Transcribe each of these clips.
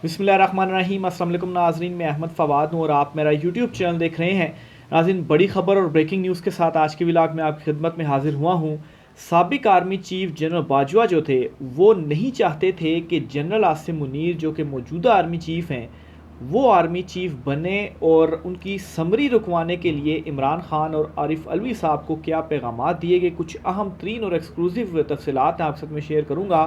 बिस्मिल्लाहिर्रहमानिर्रहीम। अस्सलाम वालेकुम नाज़रीन, मैं अहमद फ़वाद हूँ और आप मेरा यूट्यूब चैनल देख रहे हैं। नाज़रीन, बड़ी ख़बर और ब्रेकिंग न्यूज़ के साथ आज के व्लॉग में आपकी खिदमत में हाजिर हुआ हूँ। साबिक आर्मी चीफ जनरल बाजवा जो थे वो नहीं चाहते थे कि जनरल आसिम मुनीर जो कि मौजूदा आर्मी चीफ हैं वो आर्मी चीफ बने, और उनकी समरी रुकवाने के लिए इमरान खान और आरिफ अलवी साहब को क्या पैगामात दिए गए, कुछ अहम तरीन और एक्सक्लूसिव तफसीलात मैं आपके साथ में शेयर करूँगा।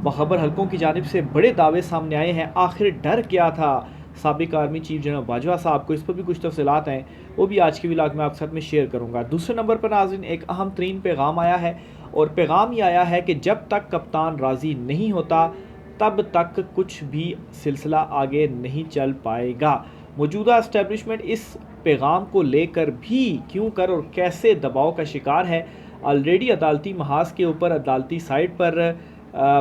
बखबर हलकों की जानिब से बड़े दावे सामने आए हैं। आखिर डर क्या था साबिक आर्मी चीफ जनरल बाजवा साहब को, इस पर भी कुछ तफसीलात हैं, वो भी आज के व्लॉग में आपके साथ में शेयर करूँगा। दूसरे नंबर पर नाज़रीन एक अहम तरीन पैगाम आया है, और पैगाम ये आया है कि जब तक कप्तान राज़ी नहीं होता तब तक कुछ भी सिलसिला आगे नहीं चल पाएगा। मौजूदा इस्टेब्लिशमेंट इस पैगाम को लेकर भी क्यों कर और कैसे दबाव का शिकार है। ऑलरेडी अदालती महाज के ऊपर अदालती साइड पर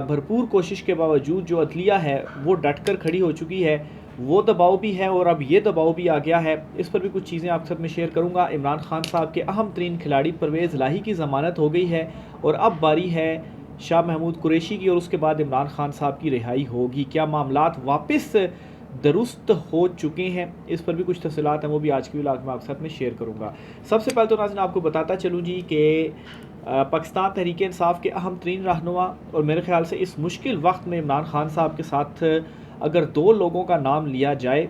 भरपूर कोशिश के बावजूद जो अदलिया है वो डट कर खड़ी हो चुकी है, वो दबाव भी है और अब ये दबाव भी आ गया है। इस पर भी कुछ चीज़ें आपके साथ में शेयर करूंगा। इमरान खान साहब के अहम तरीन खिलाड़ी परवेज़ इलाही की ज़मानत हो गई है और अब बारी है शाह महमूद कुरैशी की, और उसके बाद इमरान खान साहब की रिहाई होगी। क्या मामलात वापस दुरुस्त हो चुके हैं, इस पर भी कुछ तफसीलात हैं, वो भी आज की व्लॉग में आपके साथ में शेयर करूंगा। सबसे पहले तो नाज़रीन आपको बताता चलूँ जी कि पाकिस्तान तहरीक इंसाफ के अहम तरीन रहनुमा, और मेरे ख्याल से इस मुश्किल वक्त में इमरान खान साहब के साथ अगर दो लोगों का नाम लिया जाए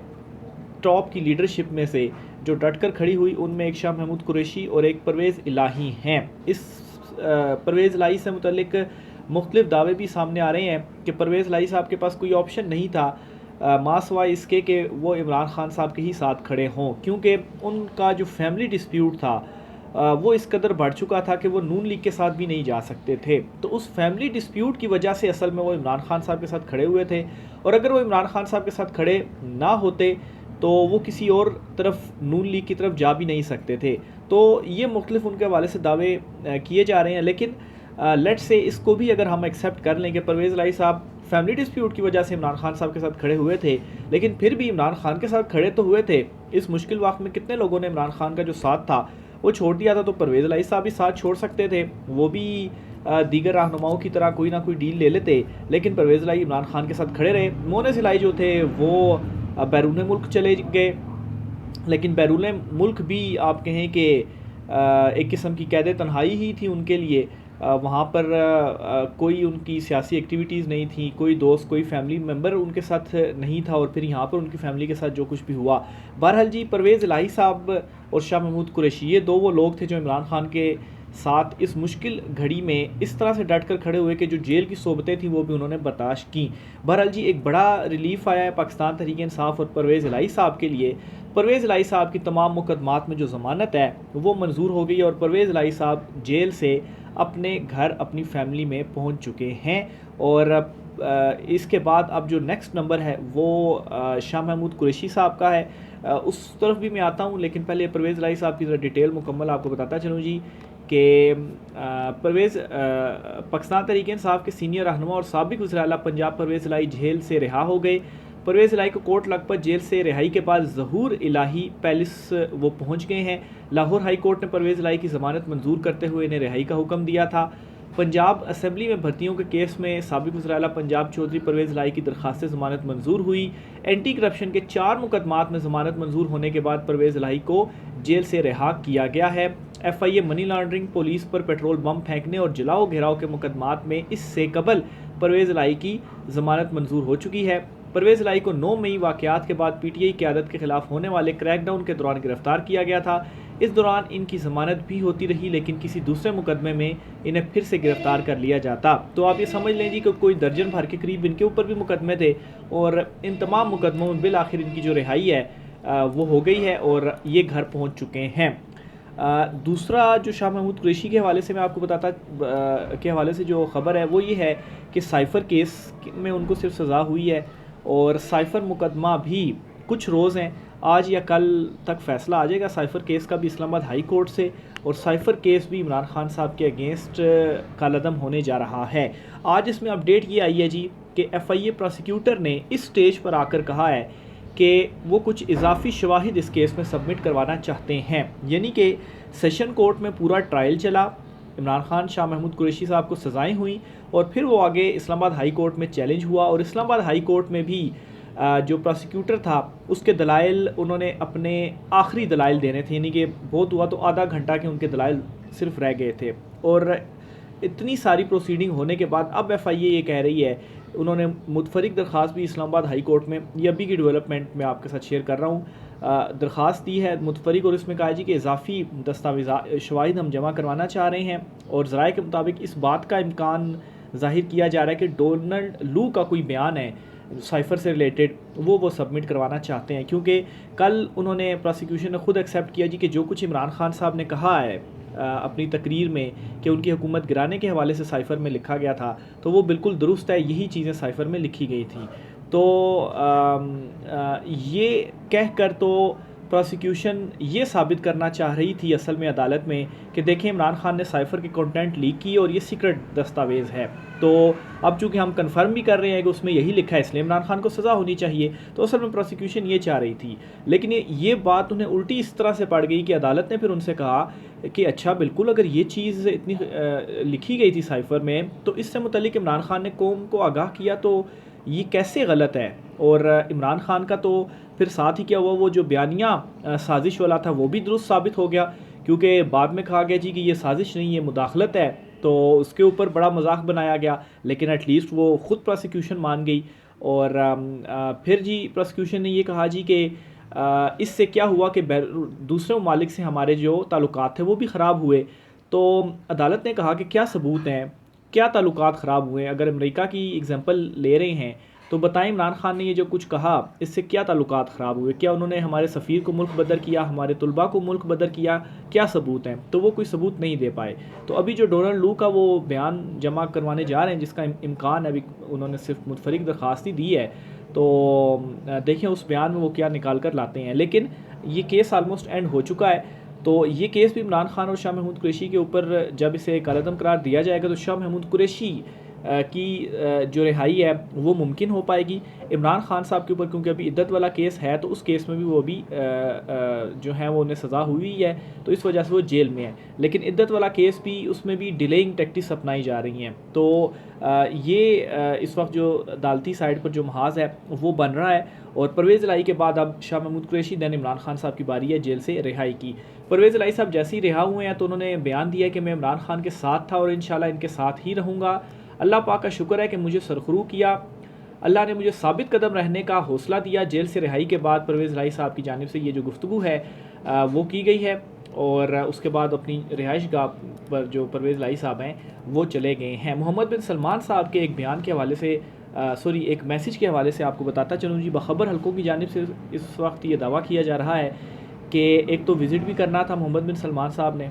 टॉप की लीडरशिप में से जो डट कर खड़ी हुई, उनमें एक शाह महमूद कुरैशी और एक परवेज़ इलाही हैं। इस परवेज़ इलाही से मुतल्लिक मुख्तलिफ दावे भी सामने आ रहे हैं कि परवेज़ इलाही साहब के पास कोई ऑप्शन नहीं था मासवाए इसके कि वो इमरान खान साहब के ही साथ खड़े हों, क्योंकि उनका जो फैमिली डिस्प्यूट था वो इस कदर बढ़ चुका था कि वो नून लीग के साथ भी नहीं जा सकते थे। तो उस फैमिली डिस्प्यूट की वजह से असल में वो इमरान खान साहब के साथ खड़े हुए थे, और अगर वो इमरान खान साहब के साथ खड़े ना होते तो वो किसी और तरफ नून लीग की तरफ जा भी नहीं सकते थे। तो ये मुख्तलिफ उनके हवाले से दावे किए जा रहे हैं, लेकिन लेट्स से इसको भी अगर हम एक्सेप्ट कर लें कि परवेज़ इलाही साहब फैमिली डिस्प्यूट की वजह से इमरान खान साहब के साथ खड़े हुए थे, लेकिन फिर भी इमरान खान के साथ खड़े तो हुए थे। इस मुश्किल वक्त में कितने लोगों ने इमरान खान का जो साथ था वो छोड़ दिया था, तो परवेज़ इलाही साहब भी साथ छोड़ सकते थे, वो भी दीगर रहनुमाओं की तरह कोई ना कोई डील ले लेते, लेकिन परवेज़ इलाही इमरान खान के साथ खड़े रहे। मोनेस इलाही जो थे वो बैरून मुल्क चले गए, लेकिन बैरून मुल्क भी आप कहें कि एक किस्म की कैद तन्हाई ही थी उनके लिए। वहाँ पर कोई उनकी सियासी एक्टिविटीज़ नहीं थी, कोई दोस्त कोई फैमिली मेम्बर उनके साथ नहीं था, और फिर यहाँ पर उनकी फैमिली के साथ जो कुछ भी हुआ। बहरहाल जी, परवेज़ इलाही साहब और शाह महमूद कुरैशी ये दो वो लोग थे जो इमरान खान के साथ इस मुश्किल घड़ी में इस तरह से डट कर खड़े हुए कि जो जेल की सोबतें थी वो भी उन्होंने बर्दाश्त की। बहरहाल जी, एक बड़ा रिलीफ आया है पाकिस्तान तहरीक इंसाफ और परवेज़ इलाही साहब के लिए। परवेज़ इलाही साहब की तमाम मुकदमात में जो ज़मानत है वो मंजूर हो गई, और परवेज़ इलाही साहब जेल से अपने घर अपनी फैमिली में पहुंच चुके हैं। और इसके बाद अब जो नेक्स्ट नंबर है वो शाह महमूद कुरैशी साहब का है, उस तरफ भी मैं आता हूं, लेकिन पहले परवेज़ इलाही साहब की ज़रा डिटेल मुकम्मल आपको बताता चलूँ जी कि परवेज़ पाकिस्तान तहरीक इंसाफ के सीनियर रहनुमा और साबिक वज़ीर आला पंजाब परवेज़ इलाही जेल से रिहा हो गए। परवेज़ इलाही को कोर्ट लखपत जेल से रिहाई के बाद ज़हूर इलाही पैलेस वो पहुंच गए हैं। लाहौर हाई कोर्ट ने परवेज़ इलाही की ज़मानत मंजूर करते हुए इन्हें रिहाई का हुक्म दिया था। पंजाब असम्बली में भर्तियों के केस में साबिक वज़ीर आला पंजाब चौधरी परवेज़ इलाही की दरख्वास्त ज़मानत मंजूर हुई। एंटी करप्शन के 4 मुकदमात में ज़मानत मंजूर होने के बाद परवेज़ इलाही को जेल से रिहा किया गया है। FIA मनी लॉन्ड्रिंग, पुलिस पर पेट्रोल बम फेंकने और जलाओ घेराव के मुकदमात में इससे कबल परवेज़ इलाही की ज़मानत मंजूर हो चुकी है। परवेज़ इलाही को 9 मई वाक़यात के बाद PTI क़यादत के ख़िलाफ़ होने वाले क्रैकडाउन के दौरान गिरफ़्तार किया गया था। इस दौरान इनकी ज़मानत भी होती रही, लेकिन किसी दूसरे मुकदमे में इन्हें फिर से गिरफ़्तार कर लिया जाता। तो आप ये समझ लें जी कि कोई दर्जन भर के करीब इनके ऊपर भी मुकदमे थे, और इन तमाम मुकदमों में बिल आखिर इनकी जो रिहाई है वो हो गई है और ये घर पहुँच चुके हैं। दूसरा जो शाह महमूद कुरैशी के हवाले से मैं आपको बताता के हवाले से जो ख़बर है वो ये है कि साइफ़र केस में उनको सिर्फ सज़ा हुई है, और साइफ़र मुकदमा भी कुछ रोज़ हैं, आज या कल तक फ़ैसला आ जाएगा साइफ़र केस का भी इस्लामाबाद हाई कोर्ट से, और साइफ़र केस भी इमरान खान साहब के अगेंस्ट कालअदम होने जा रहा है। आज इसमें अपडेट ये आई है जी कि FIA प्रोसिक्यूटर ने इस स्टेज पर आकर कहा है कि वो कुछ इजाफी शवाहिद इस केस में सबमिट करवाना चाहते हैं, यानी कि सेशन कोर्ट में पूरा ट्रायल चला, इमरान खान शाह महमूद कुरैशी साहब को सज़ाएं हुई, और फिर वो आगे इस्लामाबाद हाई कोर्ट में चैलेंज हुआ, और इस्लामाबाद हाई कोर्ट में भी जो प्रोसिक्यूटर था उसके दलाइल उन्होंने अपने आखिरी दलाइल देने थे, यानी कि बहुत हुआ तो आधा घंटा के उनके दलाइल सिर्फ रह गए थे। और इतनी सारी प्रोसीडिंग होने के बाद अब FIA ये कह रही है, उन्होंने मुतफरिक दरख्वास्त भी इस्लामाबाद हाई कोर्ट में, ये अभी की डेवलपमेंट मैं आपके साथ शेयर कर रहा हूँ, दरख्वास्त दी है मुतफरिक, और इसमें कहा जी कि इजाफी दस्तावेज़ा शवाहिद हम जमा करवाना चाह रहे हैं। और ज़राए के मुताबिक इस बात का इम्कान ज़ाहिर किया जा रहा है कि डोनाल्ड लू का कोई बयान है साइफ़र से रिलेटेड, वो सबमिट करवाना चाहते हैं, क्योंकि कल उन्होंने प्रोसिक्यूशन ने खुद एक्सेप्ट किया जी कि जो कुछ इमरान खान साहब ने कहा है अपनी तकरीर में कि उनकी हुकूमत गिराने के हवाले से साइफ़र में लिखा गया था, तो वो बिल्कुल दुरुस्त है, यही चीज़ें साइफ़र में लिखी गई थी। तो ये कह कर तो प्रोसिक्यूशन ये साबित करना चाह रही थी असल में अदालत में कि देखें इमरान खान ने साइफ़र की कंटेंट लीक की और ये सीक्रेट दस्तावेज़ है। तो अब चूँकि हम कंफर्म भी कर रहे हैं कि उसमें यही लिखा है, इसलिए इमरान खान को सज़ा होनी चाहिए, तो असल में प्रोसिक्यूशन ये चाह रही थी। लेकिन ये बात उन्हें उल्टी इस तरह से पड़ गई कि अदालत ने फिर उनसे कहा कि अच्छा बिल्कुल, अगर ये चीज़ इतनी लिखी गई थी साइफ़र में, तो इससे मुतल्लिक इमरान खान ने कौम को आगाह किया, तो ये कैसे गलत है। और इमरान खान का तो फिर साथ ही क्या हुआ, वो जो बयानिया साजिश वाला था वो भी दुरुस्त साबित हो गया, क्योंकि बाद में कहा गया जी कि ये साजिश नहीं, ये मुदाखलत है, तो उसके ऊपर बड़ा मजाक बनाया गया। लेकिन एटलीस्ट वो ख़ुद प्रोसिक्यूशन मान गई। और फिर जी प्रोसिक्यूशन ने ये कहा जी कि इससे क्या हुआ कि दूसरे ममालिक से हमारे जो ताल्लुकात थे वो भी ख़राब हुए। तो अदालत ने कहा कि क्या सबूत हैं, क्या ताल्लुकात ख़राब हुए। अगर अमेरिका की एग्जांपल ले रहे हैं तो बताएं इमरान खान ने ये जो कुछ कहा इससे क्या ताल्लुकात ख़राब हुए, क्या उन्होंने हमारे सफ़ीर को मुल्क बदर किया, हमारे तुलबा को मुल्क बदर किया, क्या सबूत हैं। तो वो कोई सबूत नहीं दे पाए। तो अभी जो डोनाल्ड लू का वो बयान जमा करवाने जा रहे हैं जिसका इम्कान है, अभी उन्होंने सिर्फ मुतफरिक दरख्वास्त ही दी है, तो देखें उस बयान में वो क्या निकाल कर लाते हैं। लेकिन ये केस आलमोस्ट एंड हो चुका है। तो ये केस भी इमरान खान और शाह महमूद कुरैशी के ऊपर जब इसे कालअदम करार दिया जाएगा तो शाह महमूद कुरैशी की जो रिहाई है वो मुमकिन हो पाएगी। इमरान खान साहब के ऊपर क्योंकि अभी इद्दत वाला केस है, तो उस केस में भी वो अभी जो है वो उन्हें सज़ा हुई है, तो इस वजह से वो जेल में है। लेकिन इद्दत वाला केस भी, उसमें भी डिलेइंग टैक्टिक्स अपनाई जा रही हैं। तो ये इस वक्त जो अदालती साइड पर जो महाज है वो बन रहा है। और परवेज़ इलाही के बाद अब शाह महमूद कुरैशी दैन इमरान खान साहब की बारी है जेल से रिहाई की। परवेज़ इलाही साहब जैसे ही रिहा हुए हैं तो उन्होंने बयान दिया कि मैं इमरान खान के साथ था और इंशाल्लाह इनके साथ ही रहूँगा। अल्लाह पाक का शुक्र है कि मुझे सरखरू किया, अल्लाह ने मुझे साबित कदम रहने का हौसला दिया। जेल से रिहाई के बाद परवेज़ इलाही साहब की जानिब से ये जो गुफ्तगू है वो की गई है, और उसके बाद अपनी रिहाइश गाह पर जो परवेज़ इलाही साहब हैं वो चले गए हैं। मोहम्मद बिन सलमान साहब के एक बयान के हवाले से एक मैसेज के हवाले से आपको बताता चलूँ जी। बखबर हलकों की जानिब से इस वक्त ये दावा किया जा रहा है कि एक तो विज़िट भी करना था मोहम्मद बिन सलमान साहब ने,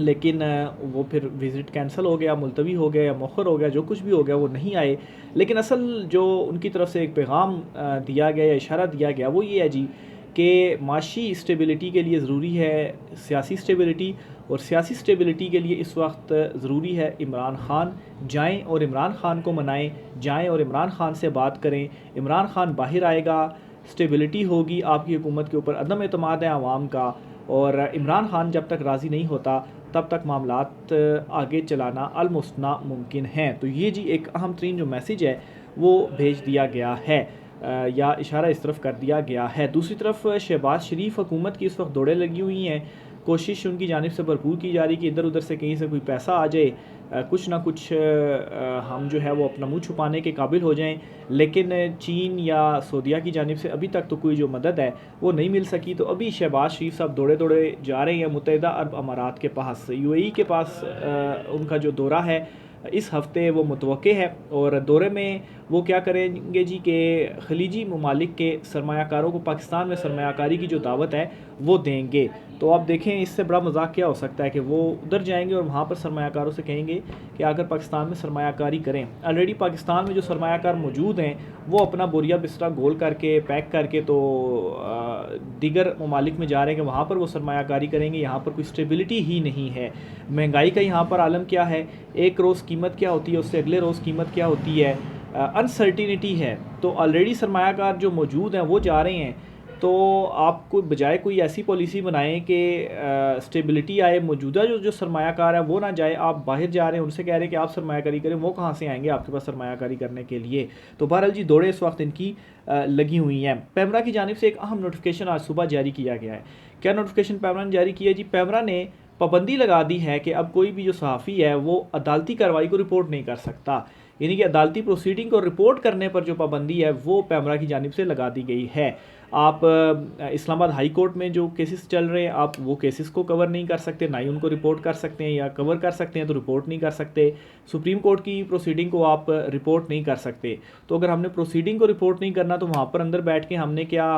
लेकिन वो फिर विज़िट कैंसिल हो गया, मुलतवी हो गया या मौखर हो गया, जो कुछ भी हो गया वो नहीं आए। लेकिन असल जो उनकी तरफ से एक पैगाम दिया गया या इशारा दिया गया वो ये है जी कि माशी स्टेबिलिटी के लिए ज़रूरी है सियासी स्टेबिलिटी, और सियासी स्टेबिलिटी के लिए इस वक्त ज़रूरी है इमरान खान जाएं और इमरान खान को मनाएं, जाएं और इमरान खान से बात करें। इमरान खान बाहर आएगा, स्टेबिलिटी होगी, आपकी हुकूमत के ऊपर अदम एतमाद है आवाम का, और इमरान खान जब तक राज़ी नहीं होता तब तक मामलात आगे चलाना अलमोस्ट नामुमकिन है। तो ये जी एक अहम तरीन जो मैसेज है वो भेज दिया गया है, या इशारा इस तरफ कर दिया गया है। दूसरी तरफ शहबाज शरीफ हुकूमत की इस वक्त दौड़े लगी हुई हैं, कोशिश उनकी जानिब से भरपूर की जा रही कि इधर उधर से कहीं से कोई पैसा आ जाए, कुछ ना कुछ हम जो है वो अपना मुंह छुपाने के काबिल हो जाएं। लेकिन चीन या सऊदीया की जानिब से अभी तक तो कोई जो मदद है वो नहीं मिल सकी। तो अभी शहबाज शरीफ साहब दौड़े दौड़े जा रहे हैं मुत्तहिदा अरब अमारात के पास, UAE के पास उनका जो दौरा है इस हफ़्ते वो मुतवक्के है। और दौरे में वो क्या करेंगे जी कि खलीजी ममालिक के सरमायाकारों को पाकिस्तान में सरमायाकारी की जो दावत है वो देंगे। तो आप देखें इससे बड़ा मजाक क्या हो सकता है कि वो उधर जाएंगे और वहाँ पर सरमायाकारों से कहेंगे कि आकर पाकिस्तान में सरमायाकारी करें। ऑलरेडी पाकिस्तान में जो सरमायाकार मौजूद हैं वो अपना बोरिया बिस्तरा गोल करके पैक करके तो दीगर ममालिक में जा रहे हैं कि वहाँ पर वो सरमायाकारी करेंगे। यहाँ पर कोई स्टेबिलिटी ही नहीं है। महंगाई का यहाँ पर आलम क्या है, एक रोज़ कीमत क्या होती है उससे अगले रोज़ कीमत क्या होती है, अनसर्टिनिटी है। तो ऑलरेडी सरमायाकार जो मौजूद हैं वो जा रहे हैं तो आपको बजाय कोई ऐसी पॉलिसी बनाएं कि स्टेबिलिटी आए, मौजूदा जो सरमायाकार है वो ना जाए। आप बाहर जा रहे हैं, उनसे कह रहे हैं कि आप सरमायाकारी करें, वो कहाँ से आएंगे आपके पास सरमायाकारी करने के लिए। तो बहरहाल जी दौड़े इस वक्त इनकी लगी हुई हैं। पैमरा की जानिब से एक अहम नोटिफिकेशन आज सुबह जारी किया गया है। क्या नोटिफिकेशन पैमरा ने जारी किया जी? पैमरा ने पाबंदी लगा दी है कि अब कोई भी जो सहाफ़ी है वो अदालती कार्रवाई को रिपोर्ट नहीं कर सकता, यानी कि अदालती प्रोसीडिंग को रिपोर्ट करने पर जो पाबंदी है वो पैमरा की जानिब से लगा दी गई है। आप इस्लामाबाद हाई कोर्ट में जो केसेस चल रहे हैं, आप वो केसेस को कवर नहीं कर सकते, ना ही उनको रिपोर्ट कर सकते हैं, या कवर कर सकते हैं तो रिपोर्ट नहीं कर सकते। सुप्रीम कोर्ट की प्रोसीडिंग को आप रिपोर्ट नहीं कर सकते। तो अगर हमने प्रोसीडिंग को रिपोर्ट नहीं करना तो वहाँ पर अंदर बैठ के हमने क्या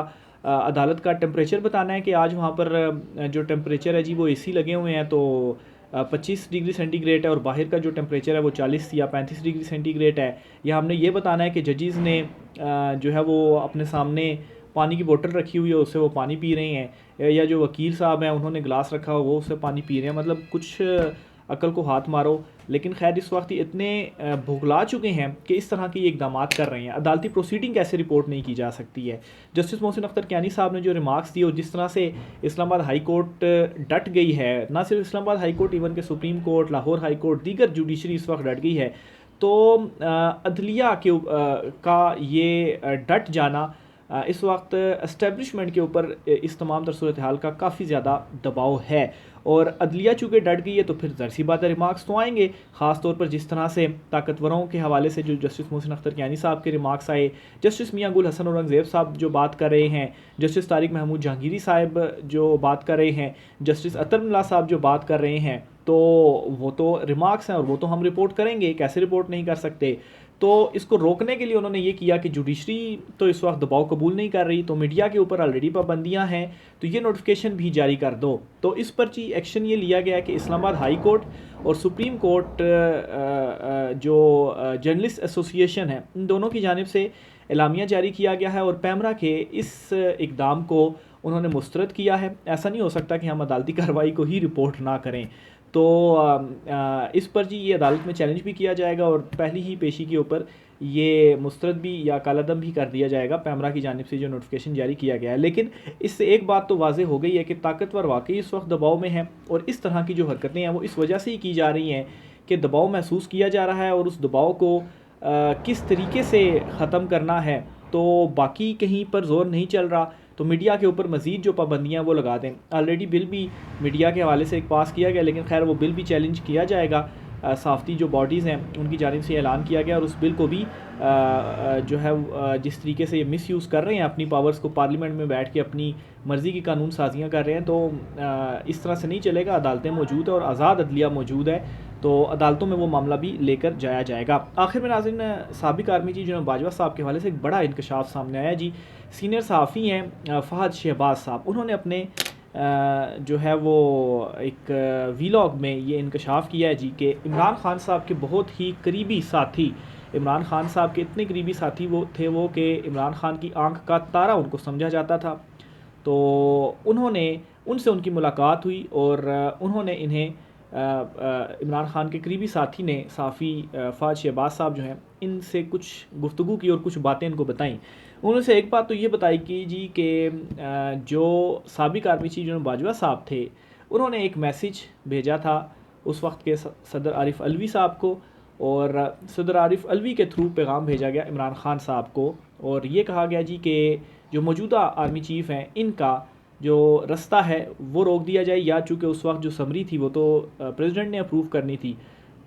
अदालत का टेम्परेचर बताना है कि आज वहाँ पर जो टेम्परेचर है जी वो एसी लगे हुए हैं तो 25 डिग्री सेंटीग्रेड है, और बाहर का जो टेम्परेचर है वो 40 या 35 डिग्री सेंटीग्रेड है। या हमने ये बताना है कि जजेस ने जो है वो अपने सामने पानी की बोतल रखी हुई है, उससे वो पानी पी रहे हैं, या जो वकील साहब हैं उन्होंने गिलास रखा हो वो उससे पानी पी रहे हैं। मतलब कुछ अकल को हाथ मारो। लेकिन खैर इस वक्त इतने भुगला चुके हैं कि इस तरह के ये इकदाम कर रहे हैं। अदालती प्रोसीडिंग कैसे रिपोर्ट नहीं की जा सकती है? जस्टिस मोहसिन अख्तर कियानी साहब ने जो रिमार्क्स दिए और जिस तरह से इस्लामाबाद हाई कोर्ट डट गई है, ना सिर्फ इस्लामाबाद हाई कोर्ट, इवन के supreme court, Lahore high court, दीगर जुडिशरी इस वक्त डट गई है। तो अदलिया के का ये डट जाना इस वक्त इस्टेब्लिशमेंट के ऊपर इस तमाम तर सूरत हाल का काफ़ी ज़्यादा दबाव है। और अदलिया चूँकि डट गई है तो फिर ज़ाहिर सी बात है रिमार्क्स तो आएंगे, ख़ास तौर पर जिस तरह से ताकतवरों के हवाले से जो जस्टिस मोहसिन अख्तर कियानी साहब के रिमार्क्स आए, जस्टिस मियां गुल हसन औरंगज़ेब साहब जो बात कर रहे हैं, जस्टिस तारिक महमूद जहांगीरी साहब जो बात कर रहे हैं, जस्टिस अतर मिल्ला साहब जो बात कर रहे हैं, तो वो तो रिमार्क्स हैं और वो तो हम रिपोर्ट करेंगे, कैसे रिपोर्ट नहीं कर सकते। तो इसको रोकने के लिए उन्होंने ये किया कि जुडिशरी तो इस वक्त दबाव कबूल नहीं कर रही, तो मीडिया के ऊपर ऑलरेडी पाबंदियां हैं, तो ये नोटिफिकेशन भी जारी कर दो। तो इस पर जी एक्शन ये लिया गया कि इस्लामाबाद हाई कोर्ट और सुप्रीम कोर्ट जो जर्नलिस्ट एसोसिएशन है, इन दोनों की जानिब से एलामिया जारी किया गया है और पैमरा के इस इकदाम को उन्होंने मुस्तरद किया है। ऐसा नहीं हो सकता कि हम अदालती कार्रवाई को ही रिपोर्ट ना करें। तो इस पर जी ये अदालत में चैलेंज भी किया जाएगा और पहली ही पेशी के ऊपर ये मुस्तरद भी या कालादम भी कर दिया जाएगा पैमरा की जानिब से जो नोटिफिकेशन जारी किया गया है। लेकिन इससे एक बात तो वाज़ेह हो गई है कि ताकतवर वाकई इस वक्त दबाव में है, और इस तरह की जो हरकतें हैं वो इस वजह से ही की जा रही हैं कि दबाव महसूस किया जा रहा है, और उस दबाव को किस तरीके से ख़त्म करना है तो बाकी कहीं पर जोर नहीं चल रहा। तो मीडिया के ऊपर मज़ीद जो पाबंदियाँ वो लगा दें। ऑलरेडी बिल भी मीडिया के हवाले से एक पास किया गया, लेकिन खैर वो बिल भी चैलेंज किया जाएगा। सहाफ़ती जो बॉडीज़ हैं उनकी जानिब से ऐलान किया गया, और उस बिल को भी जो है जिस तरीके से ये मिसयूज़ कर रहे हैं अपनी पावर्स को, पार्लियामेंट में बैठ के अपनी मर्ज़ी की कानून साजियाँ कर रहे हैं, तो इस तरह से नहीं चलेगा। अदालतें मौजूद है और आज़ाद अदलिया मौजूद है, तो अदालतों में वो मामला भी लेकर जाया जाएगा। आखिर में नाज़रीन, साबिक आर्मी चीफ जनरल बाजवा साहब के हवाले से एक बड़ा इंकशाफ सामने आया जी। सीनियर सहाफ़ी हैं फ़हद शहबाज साहब, उन्होंने अपने जो है वो एक वीलॉग में ये इंकशाफ किया है जी कि इमरान खान साहब के बहुत ही करीबी साथी, इमरान खान साहब के इतने करीबी साथी वो थे वो कि इमरान खान की आंख का तारा उनको समझा जाता था। तो उन्होंने उनसे उनकी मुलाकात हुई और उन्होंने इन्हें इमरान खान के करीबी साथी ने सहाफ़ी फ़हद शहबाज साहब जो हैं इनसे कुछ गुफ्तगू की और कुछ बातें इनको बताईं। उन्होंने से एक बात तो ये बताई कि जी कि जो साबिक आर्मी चीफ जनरल बाजवा साहब थे, उन्होंने एक मैसेज भेजा था उस वक्त के सदर आरिफ अलवी साहब को, और सदर आरिफ अलवी के थ्रू पैगाम भेजा गया इमरान खान साहब को, और ये कहा गया जी कि जो मौजूदा आर्मी चीफ़ हैं इनका जो रास्ता है वो रोक दिया जाए, या चूँकि उस वक्त जो समरी थी वो तो प्रेसिडेंट ने अप्रूव करनी थी,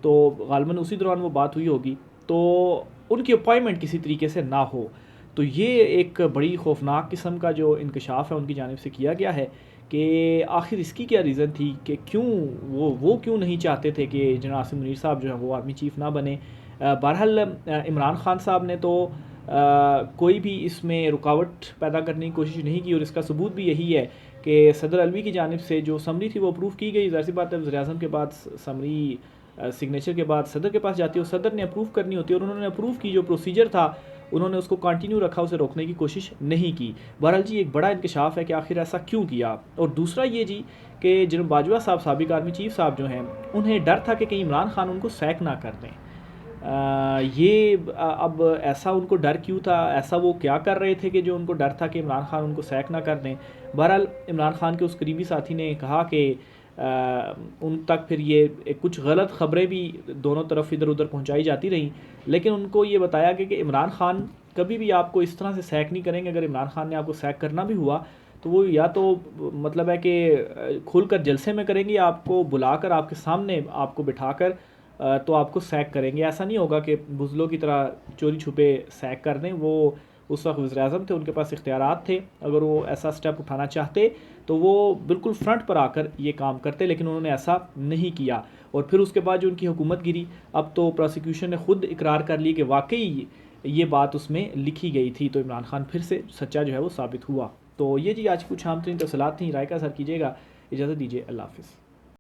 तो गालबन उसी दौरान वो बात हुई होगी, तो उनकी अपॉइंटमेंट किसी तरीके से ना हो। तो ये एक बड़ी खौफनाक किस्म का जो इंकशाफ है उनकी जानिब से किया गया है कि आखिर इसकी क्या रीज़न थी कि क्यों वो क्यों नहीं चाहते थे कि जनाब आसिम मुनीर साहब जो है वो आर्मी चीफ़ ना बने। बहरहाल इमरान खान साहब ने तो कोई भी इसमें रुकावट पैदा करने की कोशिश नहीं की, और इसका सबूत भी यही है कि सदर अलवी की जानिब से जो समरी थी वो अप्रूव की गई। ज़ाहिर सी बात है वज़ीर-ए-आज़म के बाद समरी सिग्नेचर के बाद सदर के पास जाती है और सदर ने अप्रूव करनी होती है, और उन्होंने अप्रूव की जो प्रोसीजर था उन्होंने उसको कंटिन्यू रखा, उसे रोकने की कोशिश नहीं की। बहरहाल जी एक बड़ा इंकशाफ है कि आखिर ऐसा क्यों किया। और दूसरा ये जी कि जनरल बाजवा साहब साबिक आर्मी चीफ साहब जो हैं उन्हें डर था कि कहीं इमरान खान उनको सैक ना कर दें। अब ऐसा उनको डर क्यों था, ऐसा वो क्या कर रहे थे कि जो उनको डर था कि इमरान खान उनको सैक ना कर दें। बहरहाल इमरान खान के उस करीबी साथी ने कहा कि उन तक फिर ये कुछ गलत ख़बरें भी दोनों तरफ इधर उधर पहुंचाई जाती रहीं, लेकिन उनको ये बताया गया कि इमरान खान कभी भी आपको इस तरह से सैक नहीं करेंगे। अगर इमरान खान ने आपको सैक करना भी हुआ तो वो या तो मतलब है कि खुलकर जलसे में करेंगे, या आपको बुलाकर आपके सामने आपको बिठाकर तो आपको सैक करेंगे। ऐसा नहीं होगा कि बुज़लों की तरह चोरी छुपे सैक कर दें। वो उस वक्त वज़ीर-ए-आज़म थे, उनके पास इख्तियारात थे। अगर वो ऐसा स्टेप उठाना चाहते तो वो बिल्कुल फ्रंट पर आकर ये काम करते, लेकिन उन्होंने ऐसा नहीं किया। और फिर उसके बाद जो उनकी हुकूमत गिरी, अब तो प्रोसिक्यूशन ने ख़ुद इकरार कर ली कि वाकई ये बात उसमें लिखी गई थी, तो इमरान खान फिर से सच्चा जो है वो साबित हुआ। तो ये जी आज की कुछ आम तरीन तफसीलात थी। राय का असर कीजिएगा। इजाज़त दीजिए, अल्लाह हाफ़िज़।